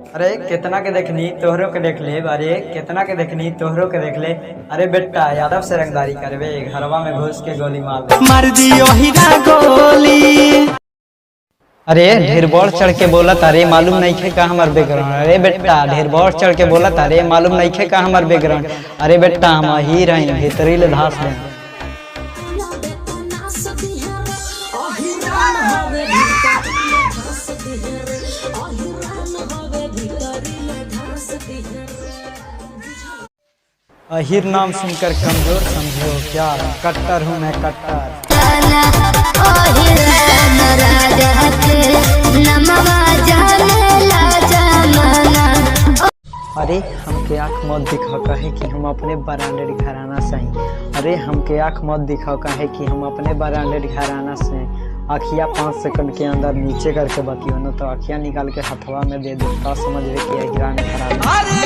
अरे कितना के देखनी तोहरों के देख ले, अरे कितना के देखनी तोहरों के देख ले। अरे बेटा यादव से रंगदारी करवे, घरवा में घुस के गोली मार दियो हीरा गोली। अरे ढेर बढ़ चढ़ के बोला तारे मालूम नहीं खे का हमार बैकग्राउंड। अरे बेटा ढेर बढ़ चढ़ के बोला तारे मालूम नहीं खे का हमार बैकग्राउंड। अरे बेटा हम ही रही भीतरी ले धास ले। अहिर नाम सुनकर कमजोर समझो क्या, कट्टर हूँ मैं कट्टर। अरे हमके आँख मत दिखाओ कहे कि हम अपने ब्रांडेड घराना से हैं। अरे हमके आँख मत दिखाओ कहे कि हम अपने ब्रांडेड घराना से हैं। आँखिया 5 सेकंड के अंदर नीचे करके बतियो न तो आँखिया निकाल के हथवा में दे दो, समझ रहे कि घराना।